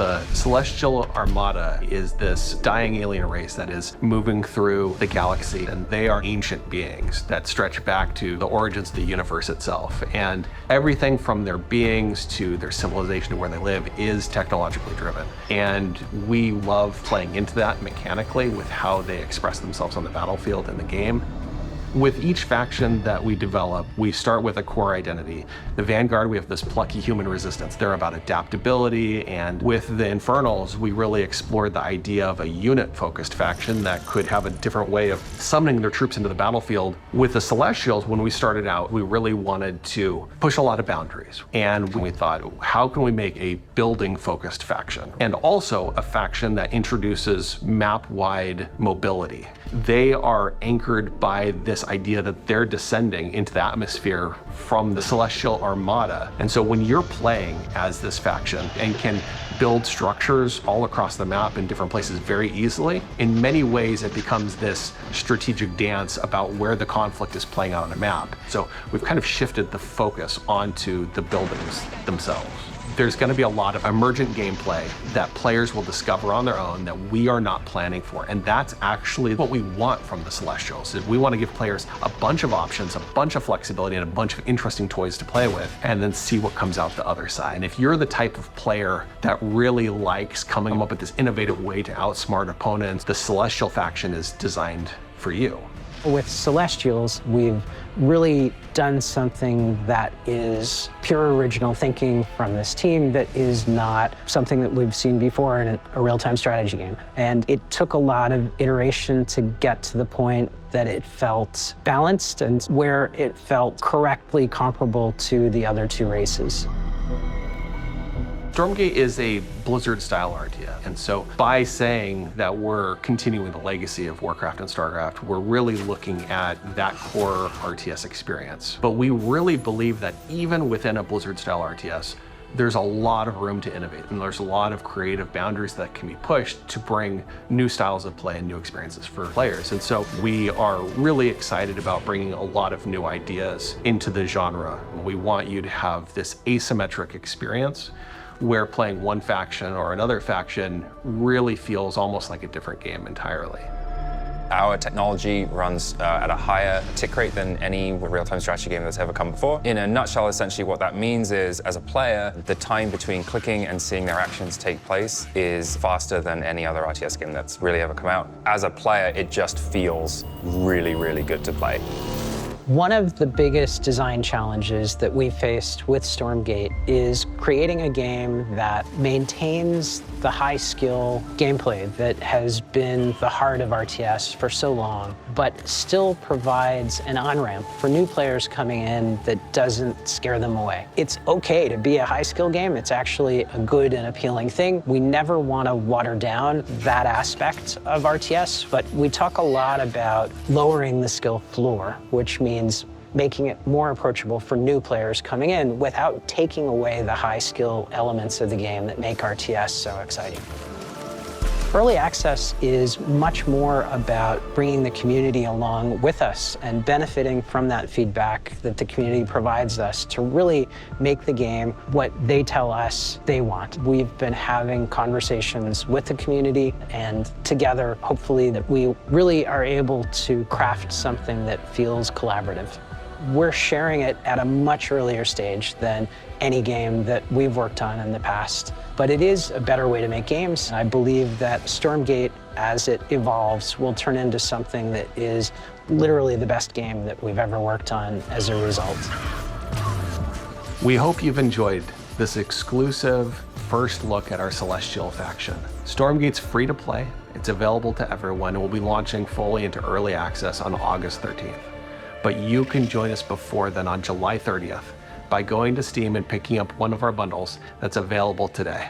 The Celestial Armada is this dying alien race that is moving through the galaxy, and they are ancient beings that stretch back to the origins of the universe itself. And everything from their beings to their civilization to where they live is technologically driven. And we love playing into that mechanically with how they express themselves on the battlefield in the game. With each faction that we develop, we start with a core identity. The Vanguard, we have this plucky human resistance. They're about adaptability, and with the Infernals, we really explored the idea of a unit-focused faction that could have a different way of summoning their troops into the battlefield. With the Celestials, when we started out, we really wanted to push a lot of boundaries. And we thought, how can we make a building-focused faction? And also a faction that introduces map-wide mobility. They are anchored by this idea that they're descending into the atmosphere from the Celestial Armada. And so when you're playing as this faction and can build structures all across the map in different places very easily, in many ways it becomes this strategic dance about where the conflict is playing out on a map. So we've kind of shifted the focus onto the buildings themselves. There's going to be a lot of emergent gameplay that players will discover on their own that we are not planning for. And that's actually what we want from the Celestials. Is we want to give players a bunch of options, a bunch of flexibility, and a bunch of interesting toys to play with, and then see what comes out the other side. And if you're the type of player that really likes coming up with this innovative way to outsmart opponents, the Celestial faction is designed for you. With Celestials, we've really done something that is pure original thinking from this team that is not something that we've seen before in a real-time strategy game. And it took a lot of iteration to get to the point that it felt balanced and where it felt correctly comparable to the other two races. Stormgate is a Blizzard-style RTS, and so by saying that we're continuing the legacy of Warcraft and StarCraft, we're really looking at that core RTS experience. But we really believe that even within a Blizzard-style RTS, there's a lot of room to innovate, and there's a lot of creative boundaries that can be pushed to bring new styles of play and new experiences for players. And so we are really excited about bringing a lot of new ideas into the genre. We want you to have this asymmetric experience where playing one faction or another faction really feels almost like a different game entirely. Our technology runs at a higher tick rate than any real-time strategy game that's ever come before. In a nutshell, essentially what that means is, as a player, the time between clicking and seeing their actions take place is faster than any other RTS game that's really ever come out. As a player, it just feels really, really good to play. One of the biggest design challenges that we faced with Stormgate is creating a game that maintains the high-skill gameplay that has been the heart of RTS for so long, but still provides an on-ramp for new players coming in that doesn't scare them away. It's okay to be a high-skill game. It's actually a good and appealing thing. We never want to water down that aspect of RTS, but we talk a lot about lowering the skill floor, which means making it more approachable for new players coming in without taking away the high skill elements of the game that make RTS so exciting. Early access is much more about bringing the community along with us and benefiting from that feedback that the community provides us to really make the game what they tell us they want. We've been having conversations with the community, and together, hopefully, that we really are able to craft something that feels collaborative. We're sharing it at a much earlier stage than any game that we've worked on in the past. But it is a better way to make games. I believe that Stormgate, as it evolves, will turn into something that is literally the best game that we've ever worked on as a result. We hope you've enjoyed this exclusive first look at our Celestial faction. Stormgate's free to play. It's available to everyone, and we'll be launching fully into early access on August 13th. But you can join us before then on July 30th by going to Steam and picking up one of our bundles that's available today.